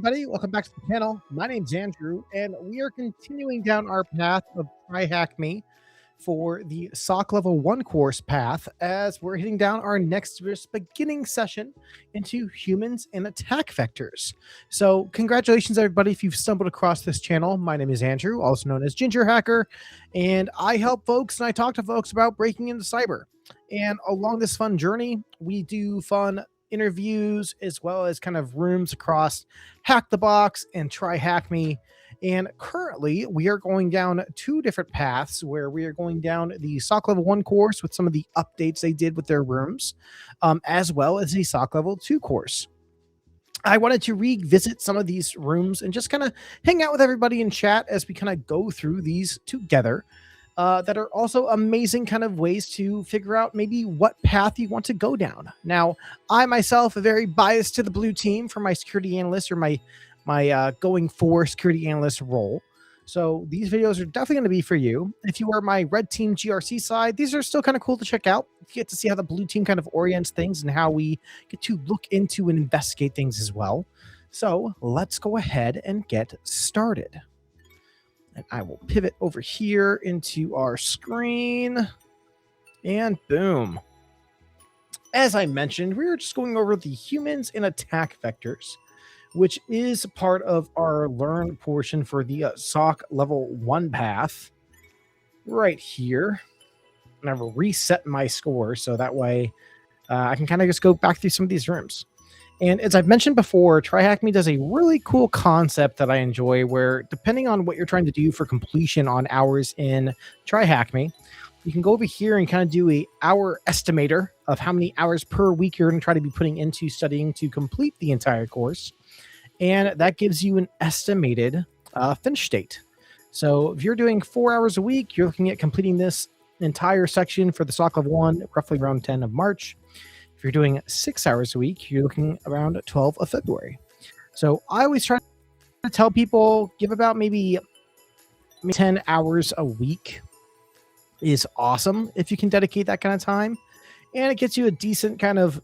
everybody. Welcome back to the channel. My name's Andrew, and we are continuing down our path of Try Hack Me for the SOC Level 1 course path as we're hitting down our next beginning session into humans and attack vectors. So congratulations, everybody, if you've stumbled across this channel. My name is Andrew, also known as GingerHacker, and I help folks and I talk to folks about breaking into cyber. And along this fun journey, we do fun interviews as well as kind of rooms across HacktheBox and Try Hack Me. And currently we are going down two different paths where we are going down the SOC Level 1 course with some of the updates they did with their rooms, as well as the SOC Level 2 course. I wanted to revisit some of these rooms and just kind of hang out with everybody in chat as we kind of go through these together. That are also amazing kind of ways to figure out maybe what path you want to go down. Now, I myself am very biased to the blue team for my security analyst or my going for security analyst role. So these videos are definitely going to be for you. If you are my red team GRC side, these are still kind of cool to check out. You get to see how the blue team kind of orients things and how we get to look into and investigate things as well. So let's go ahead and get started. And I will pivot over here into our screen. And boom. As I mentioned, we were just going over the humans and attack vectors, which is part of our learn portion for the SOC Level 1 path right here. And I will reset my score so that way I can kind of just go back through some of these rooms. And as I've mentioned before, Try Hack Me does a really cool concept that I enjoy where depending on what you're trying to do for completion on hours in Try Hack Me, you can go over here and kind of do a hour estimator of how many hours per week you're going to try to be putting into studying to complete the entire course. And that gives you an estimated finish date. So if you're doing 4 hours a week, you're looking at completing this entire section for the SOC Level 1 roughly around 10 of March. If you're doing 6 hours a week, you're looking around 12 of February. So I always try to tell people give about maybe 10 hours a week is awesome if you can dedicate that kind of time. And it gets you a decent kind of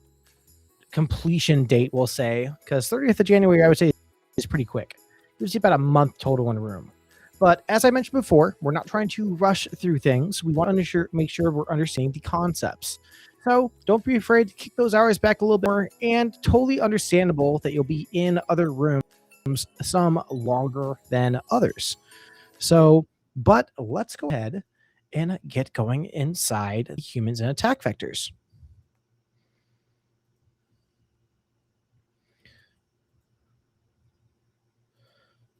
completion date, we'll say, because 30th of January, I would say, is pretty quick. It gives you about a month total in a room. But as I mentioned before, we're not trying to rush through things. We want to make sure we're understanding the concepts. So don't be afraid to kick those hours back a little bit more, and totally understandable that you'll be in other rooms some longer than others. So, but let's go ahead and get going inside the humans and attack vectors. I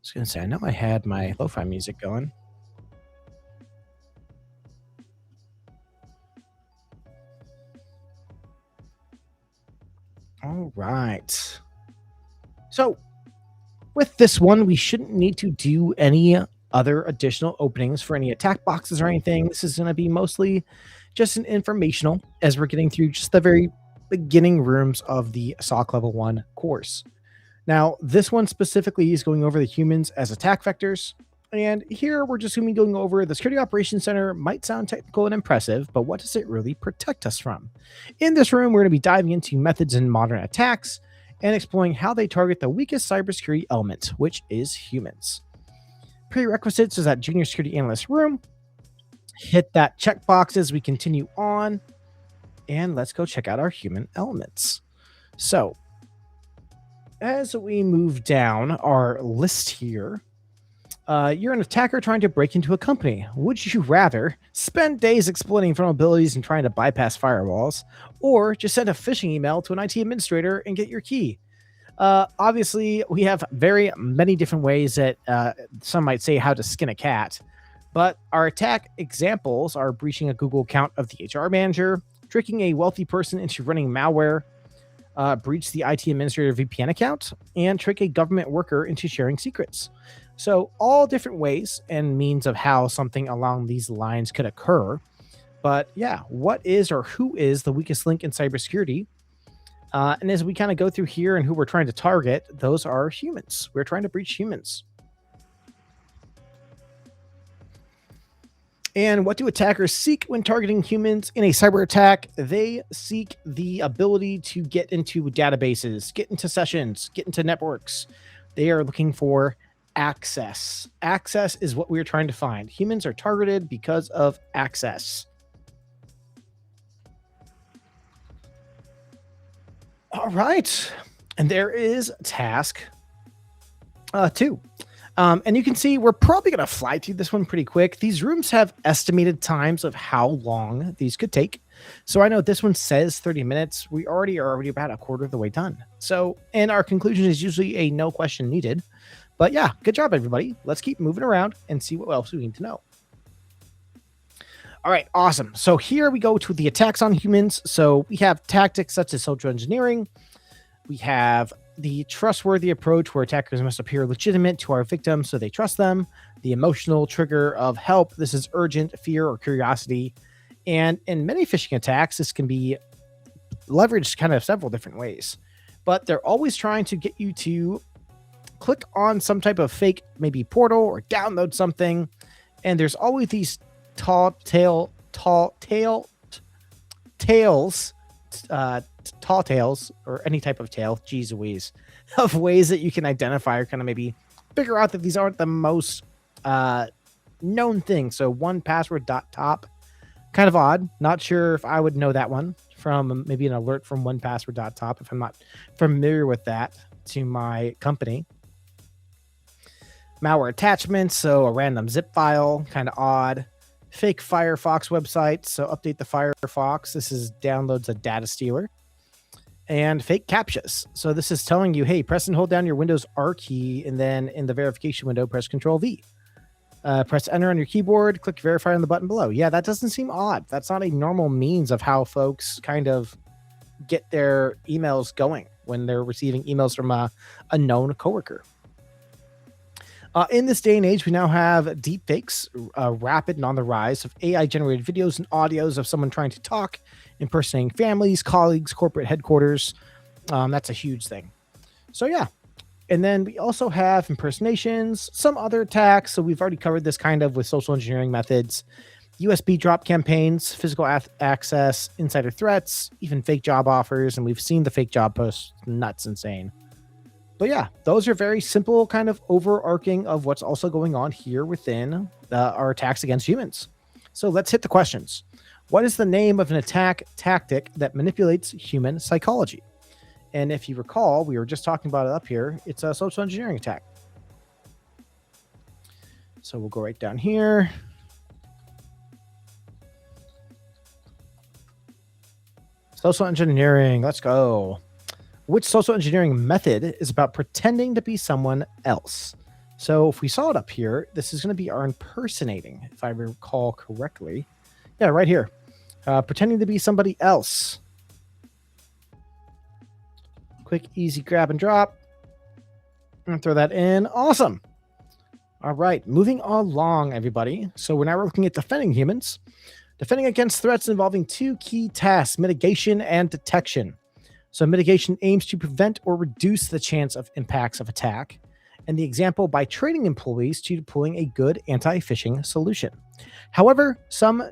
was going to say, I know I had my lo-fi music going. All right. So with this one, we shouldn't need to do any other additional openings for any attack boxes or anything. This is going to be mostly just an informational as we're getting through just the very beginning rooms of the SOC Level 1 course. Now, this one specifically is going over the humans as attack vectors. And here we're just going to be going over the Security Operations Center. Might sound technical and impressive, but what does it really protect us from? In this room, we're going to be diving into methods in modern attacks and exploring how they target the weakest cybersecurity element, which is humans. Prerequisites is that junior security analyst room. Hit that checkbox as we continue on. And let's go check out our human elements. So as we move down our list here, you're an attacker trying to break into a company. Would you rather spend days exploiting vulnerabilities and trying to bypass firewalls, or just send a phishing email to an IT administrator and get your key? Obviously, we have very many different ways that some might say how to skin a cat, but our attack examples are breaching a Google account of the HR manager, tricking a wealthy person into running malware, breach the IT administrator VPN account, and trick a government worker into sharing secrets. So all different ways and means of how something along these lines could occur. But yeah, what is or who is the weakest link in cybersecurity? And as we kind of go through here and who we're trying to target, those are humans. We're trying to breach humans. And what do attackers seek when targeting humans in a cyber attack? They seek the ability to get into databases, get into sessions, get into networks. They are looking for access. Access is what we're trying to find. Humans are targeted because of access. All right. And there is task 2. And you can see we're probably going to fly through this one pretty quick. These rooms have estimated times of how long these could take. So I know this one says 30 minutes. We are already about a quarter of the way done. So, and our conclusion is usually a no question needed. But yeah, good job, everybody. Let's keep moving around and see what else we need to know. All right, awesome. So here we go to the attacks on humans. So we have tactics such as social engineering. We have the trustworthy approach where attackers must appear legitimate to our victims so they trust them. The emotional trigger of help. This is urgent, fear, or curiosity. And in many phishing attacks, this can be leveraged kind of several different ways. But they're always trying to get you to click on some type of fake, maybe portal, or download something. And there's always these tall tales, or any type of tail, geez Louise, of ways that you can identify or kind of maybe figure out that these aren't the most known things. So 1password.top, kind of odd. Not sure if I would know that one from maybe an alert from 1password.top if I'm not familiar with that to my company. Malware attachments, so a random zip file, kind of odd. Fake Firefox website, so update the Firefox. This is downloads a data stealer. And fake captchas. So this is telling you, hey, press and hold down your Windows R key, and then in the verification window, press Control V. Press enter on your keyboard, click verify on the button below. Yeah, that doesn't seem odd. That's not a normal means of how folks kind of get their emails going when they're receiving emails from a known coworker. In this day and age, we now have deepfakes, rapid and on the rise of AI-generated videos and audios of someone trying to talk, impersonating families, colleagues, corporate headquarters. That's a huge thing. So yeah. And then we also have impersonations, some other attacks. So we've already covered this kind of with social engineering methods, USB drop campaigns, physical access, insider threats, even fake job offers. And we've seen the fake job posts, nuts, insane. But yeah, those are very simple kind of overarching of what's also going on here within our attacks against humans. So let's hit the questions. What is the name of an attack tactic that manipulates human psychology? And if you recall, we were just talking about it up here. It's a social engineering attack. So we'll go right down here. Social engineering, let's go. Which social engineering method is about pretending to be someone else? So if we saw it up here, this is going to be our impersonating, if I recall correctly. Yeah, right here. Pretending to be somebody else. Quick, easy grab and drop. And throw that in. Awesome. All right, moving along, everybody. So we're now looking at defending humans. Defending against threats involving 2 key tasks, mitigation and detection. So mitigation aims to prevent or reduce the chance of impacts of attack. And the example, by training employees to deploying a good anti-phishing solution. However,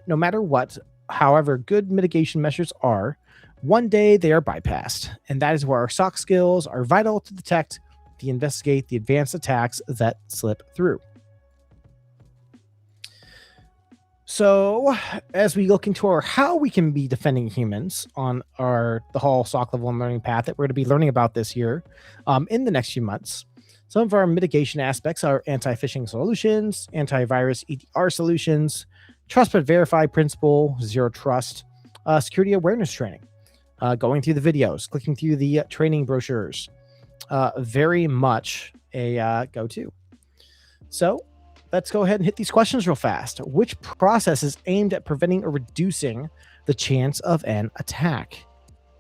no matter what, however good mitigation measures are, one day they are bypassed. And that is where our SOC skills are vital to detect, to investigate the advanced attacks that slip through. So as we look into how we can be defending humans on the whole SOC Level 1 learning path that we're going to be learning about this year in the next few months, some of our mitigation aspects are anti-phishing solutions, antivirus EDR solutions, trust but verify principle, zero trust, security awareness training, going through the videos, clicking through the training brochures, very much a go-to. So let's go ahead and hit these questions real fast. Which process is aimed at preventing or reducing the chance of an attack?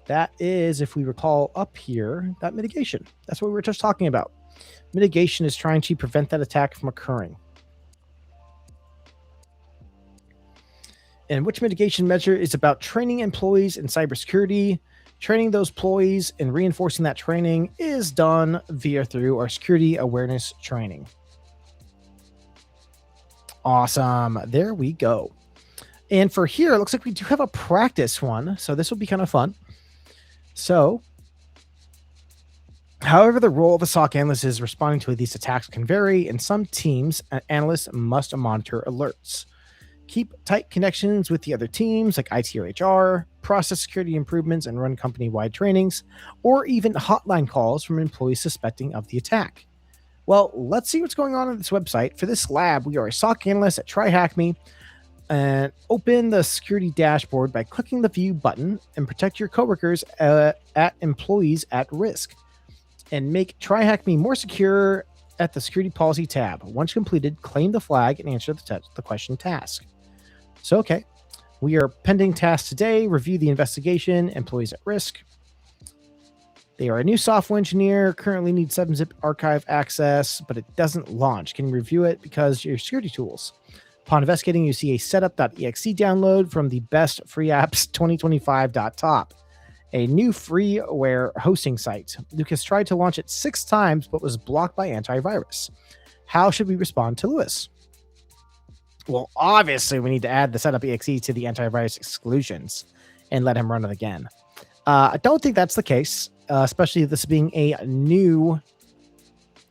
That is, if we recall up here, that mitigation. That's what we were just talking about. Mitigation is trying to prevent that attack from occurring. And which mitigation measure is about training employees in cybersecurity? Training those employees and reinforcing that training is done through our security awareness training. Awesome. There we go. And for here, it looks like we do have a practice one. So this will be kind of fun. So However, the role of a SOC analyst is responding to these attacks can vary. In some teams, an analyst must monitor alerts, keep tight connections with the other teams like IT or HR, process security improvements, and run company-wide trainings, or even hotline calls from employees suspecting of the attack. Well, let's see what's going on this website. For this lab, we are a SOC analyst at TryHackMe, and open the security dashboard by clicking the View button and protect your coworkers at employees at risk. And make TryHackMe more secure at the Security Policy tab. Once completed, claim the flag and answer the question task. So, okay, we are pending task today. Review the investigation, employees at risk. They are a new software engineer, currently need 7-zip archive access, but it doesn't launch. Can you review it because your security tools? Upon investigating, you see a setup.exe download from the best free apps 2025.top, a new freeware hosting site. Lucas tried to launch it 6 times, but was blocked by antivirus. How should we respond to Lewis? Well, obviously, we need to add the setup.exe to the antivirus exclusions and let him run it again. I don't think that's the case, especially this being a new,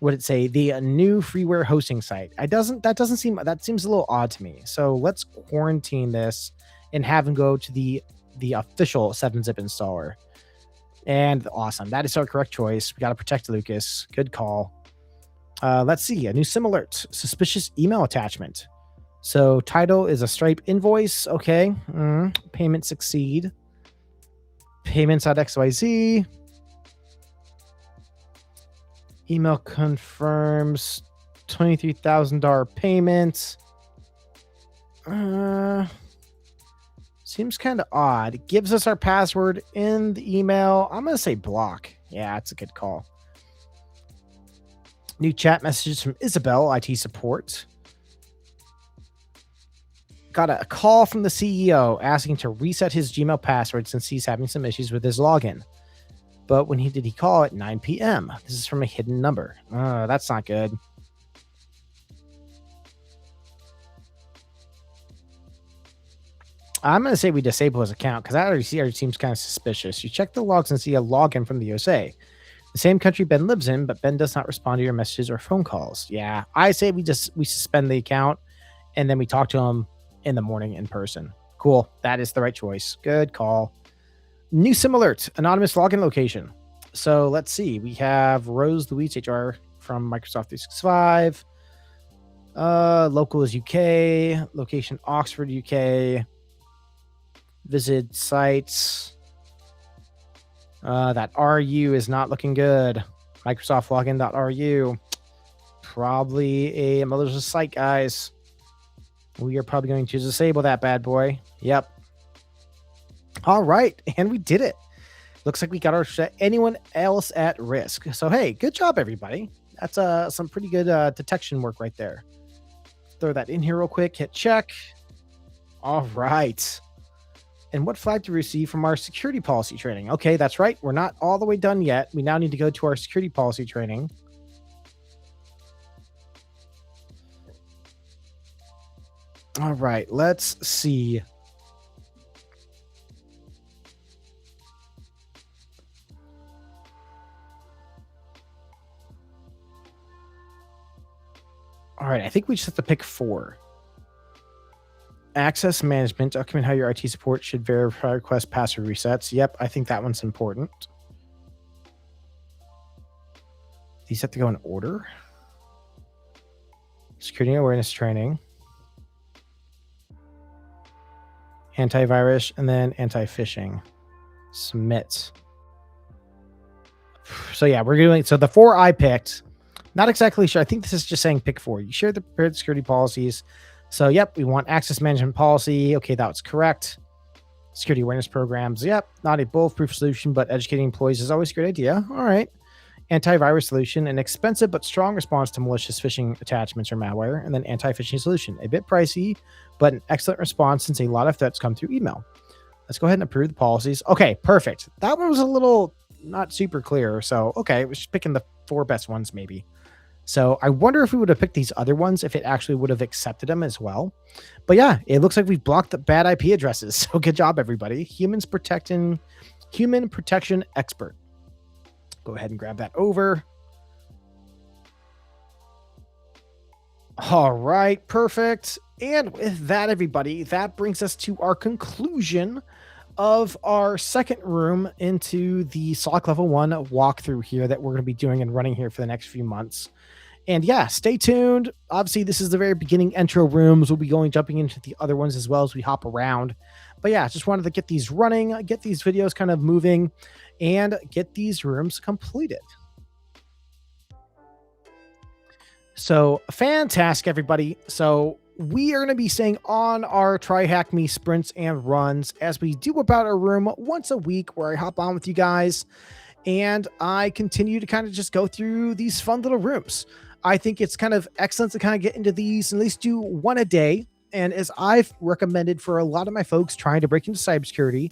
the new freeware hosting site. That seems a little odd to me. So let's quarantine this and have him go to the official 7-zip installer. And awesome. That is our correct choice. We got to protect Lucas. Good call. Let's see. A new SIM alert. Suspicious email attachment. So title is a Stripe invoice. Okay. Payment succeed. Payments.xyz. Email confirms $23,000 payment. Seems kind of odd. It gives us our password in the email. I'm going to say block. Yeah, that's a good call. New chat messages from Isabel, IT support. Got a call from the CEO asking to reset his Gmail password since he's having some issues with his login. But when did he call at 9 p.m.? This is from a hidden number. That's not good. I'm going to say we disable his account because that already seems kind of suspicious. You check the logs and see a login from the USA. The same country Ben lives in, but Ben does not respond to your messages or phone calls. Yeah, I say we suspend the account and then we talk to him in the morning in person. Cool. That is the right choice. Good call. New SIM alert, anonymous login location. So let's see. We have Rose Louise HR from Microsoft 365. Local is UK. Location Oxford, UK. Visit sites. That RU is not looking good. Microsoft login.ru. Probably a malicious site, guys. We are probably going to disable that bad boy. Yep. All right. And we did it. Looks like we got our anyone else at risk. So, hey, good job, everybody. That's some pretty good detection work right there. Throw that in here real quick. Hit check. All right. And what flag do we receive from our security policy training? Okay, that's right. We're not all the way done yet. We now need to go to our security policy training. All right, let's see. All right, I think we just have to pick 4. Access management, document how your IT support should verify request password resets. Yep, I think that one's important. These have to go in order. Security awareness training. Antivirus, and then anti-phishing. Submit. So yeah, we're doing, so the 4 I picked, not exactly sure. I think this is just saying pick 4. You share the prepared security policies. So yep, we want access management policy. Okay, that's correct. Security awareness programs. Yep, not a bulletproof solution, but educating employees is always a great idea. All right. Antivirus solution, an expensive but strong response to malicious phishing attachments or malware, and then anti-phishing solution, a bit pricey, but an excellent response since a lot of threats come through email. Let's go ahead and approve the policies. Okay, perfect. That one was a little not super clear. So, okay, we're just picking the 4 best ones maybe. So I wonder if we would have picked these other ones, if it actually would have accepted them as well. But yeah, it looks like we've blocked the bad IP addresses. So good job, everybody. Human protection expert. Go ahead and grab that over. All right, perfect. And with that, everybody, that brings us to our conclusion of our second room into the SOC Level 1 walkthrough here that we're going to be doing and running here for the next few months. And yeah, stay tuned. Obviously, this is the very beginning intro rooms. We'll be jumping into the other ones as well as we hop around. But yeah, just wanted to get these running, get these videos kind of moving, and get these rooms completed. So fantastic, everybody. So we are going to be staying on our Try Hack Me sprints and runs as we do about a room once a week where I hop on with you guys and I continue to kind of just go through these fun little rooms. I think it's kind of excellent to kind of get into these and at least do one a day. And as I've recommended for a lot of my folks trying to break into cybersecurity,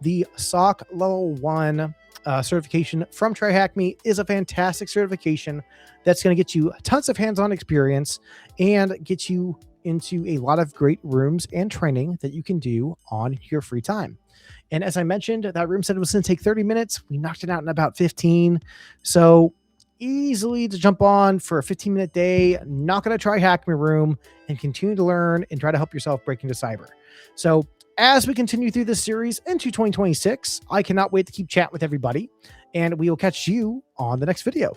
the SOC Level 1 certification from Try Hack Me is a fantastic certification that's going to get you tons of hands-on experience and get you into a lot of great rooms and training that you can do on your free time. And as I mentioned, that room said it was going to take 30 minutes. We knocked it out in about 15. So easily to jump on for a 15-minute day, not going to Try Hack Me room and continue to learn and try to help yourself break into cyber. So as we continue through this series into 2026, I cannot wait to keep chatting with everybody, and we will catch you on the next video.